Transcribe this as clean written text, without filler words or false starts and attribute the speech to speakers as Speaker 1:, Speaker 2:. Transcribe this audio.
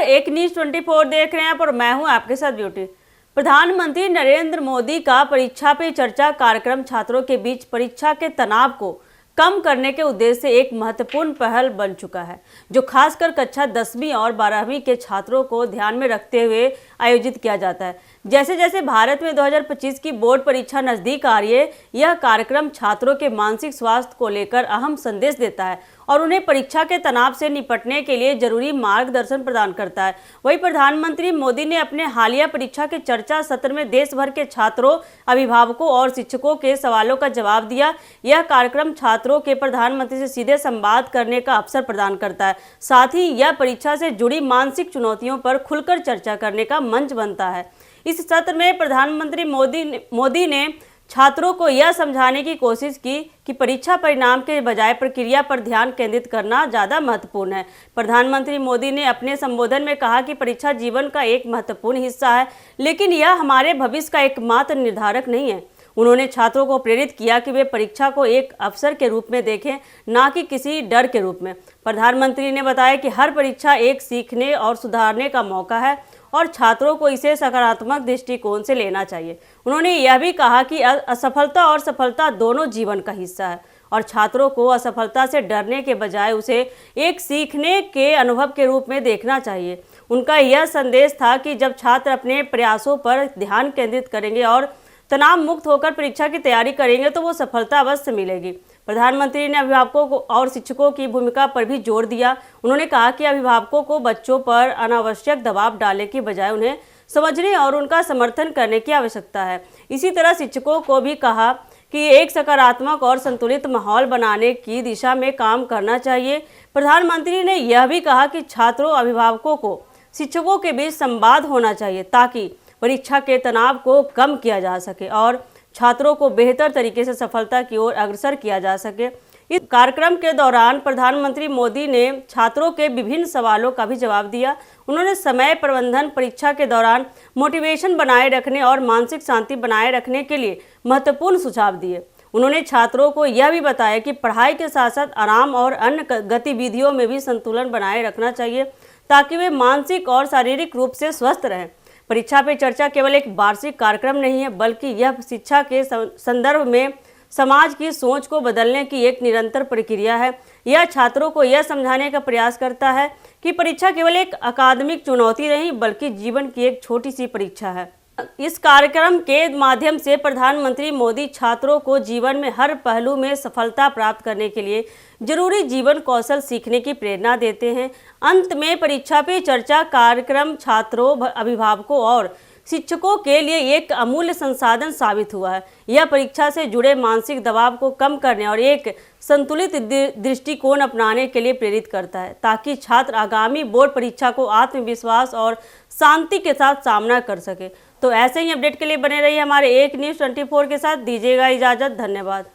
Speaker 1: नमस्कार, एक न्यूज़ 24 देख रहे हैं और मैं हूं आपके साथ ब्यूटी। प्रधानमंत्री नरेंद्र मोदी का परीक्षा पे चर्चा कार्यक्रम छात्रों के बीच परीक्षा के तनाव को कम करने के उद्देश्य से एक महत्वपूर्ण पहल बन चुका है, जो खासकर कक्षा 10वीं और 12वीं के छात्रों को ध्यान में रखते हुए आयोजित किया जाता है। जैसे जैसे भारत में 2025 की बोर्ड परीक्षा नजदीक आ रही है, यह कार्यक्रम छात्रों के मानसिक स्वास्थ्य को लेकर अहम संदेश देता है और उन्हें परीक्षा के तनाव से निपटने के लिए जरूरी मार्गदर्शन प्रदान करता है। वहीं प्रधानमंत्री मोदी ने अपने हालिया परीक्षा के चर्चा सत्र में देश भर के छात्रों, अभिभावकों और शिक्षकों के सवालों का जवाब दिया। यह कार्यक्रम छात्रों के प्रधानमंत्री से सीधे संवाद करने का अवसर प्रदान करता है। साथ ही यह परीक्षा से जुड़ी मानसिक चुनौतियों पर खुलकर चर्चा करने का मंच बनता है। इस सत्र में प्रधानमंत्री मोदी ने छात्रों को यह समझाने की कोशिश की कि परीक्षा परिणाम के बजाय प्रक्रिया पर ध्यान केंद्रित करना ज़्यादा महत्वपूर्ण है। प्रधानमंत्री मोदी ने अपने संबोधन में कहा कि परीक्षा जीवन का एक महत्वपूर्ण हिस्सा है, लेकिन यह हमारे भविष्य का एकमात्र निर्धारक नहीं है। उन्होंने छात्रों को प्रेरित किया कि वे परीक्षा को एक अवसर के रूप में देखें, ना कि किसी डर के रूप में। प्रधानमंत्री ने बताया कि हर परीक्षा एक सीखने और सुधारने का मौका है और छात्रों को इसे सकारात्मक दृष्टिकोण से लेना चाहिए। उन्होंने यह भी कहा कि असफलता और सफलता दोनों जीवन का हिस्सा है और छात्रों को असफलता से डरने के बजाय उसे एक सीखने के अनुभव के रूप में देखना चाहिए। उनका यह संदेश था कि जब छात्र अपने प्रयासों पर ध्यान केंद्रित करेंगे और तनाव मुक्त होकर परीक्षा की तैयारी करेंगे तो वो सफलता अवश्य मिलेगी। प्रधानमंत्री ने अभिभावकों को और शिक्षकों की भूमिका पर भी जोर दिया। उन्होंने कहा कि अभिभावकों को बच्चों पर अनावश्यक दबाव डालने की बजाय उन्हें समझने और उनका समर्थन करने की आवश्यकता है। इसी तरह शिक्षकों को भी कहा कि एक सकारात्मक और संतुलित माहौल बनाने की दिशा में काम करना चाहिए। प्रधानमंत्री ने यह भी कहा कि छात्रों, अभिभावकों को शिक्षकों के बीच संवाद होना चाहिए ताकि परीक्षा के तनाव को कम किया जा सके और छात्रों को बेहतर तरीके से सफलता की ओर अग्रसर किया जा सके। इस कार्यक्रम के दौरान प्रधानमंत्री मोदी ने छात्रों के विभिन्न सवालों का भी जवाब दिया। उन्होंने समय प्रबंधन, परीक्षा के दौरान मोटिवेशन बनाए रखने और मानसिक शांति बनाए रखने के लिए महत्वपूर्ण सुझाव दिए। उन्होंने छात्रों को यह भी बताया कि पढ़ाई के साथ साथ आराम और अन्य गतिविधियों में भी संतुलन बनाए रखना चाहिए ताकि वे मानसिक और शारीरिक रूप से स्वस्थ रहें। परीक्षा पे चर्चा केवल एक वार्षिक कार्यक्रम नहीं है, बल्कि यह शिक्षा के संदर्भ में समाज की सोच को बदलने की एक निरंतर प्रक्रिया है। यह छात्रों को यह समझाने का प्रयास करता है कि परीक्षा केवल एक अकादमिक चुनौती नहीं, बल्कि जीवन की एक छोटी सी परीक्षा है। इस कार्यक्रम के माध्यम से प्रधानमंत्री मोदी छात्रों को जीवन में हर पहलू में सफलता प्राप्त करने के लिए जरूरी जीवन कौशल सीखने की प्रेरणा देते हैं। अंत में परीक्षा पे चर्चा कार्यक्रम छात्रों, अभिभावकों और शिक्षकों के लिए एक अमूल्य संसाधन साबित हुआ है। यह परीक्षा से जुड़े मानसिक दबाव को कम करने और एक संतुलित दृष्टिकोण अपनाने के लिए प्रेरित करता है ताकि छात्र आगामी बोर्ड परीक्षा को आत्मविश्वास और शांति के साथ सामना कर सके। तो ऐसे ही अपडेट के लिए बने रहिए हमारे एक न्यूज़ 24 के साथ। दीजिएगा इजाज़त। धन्यवाद।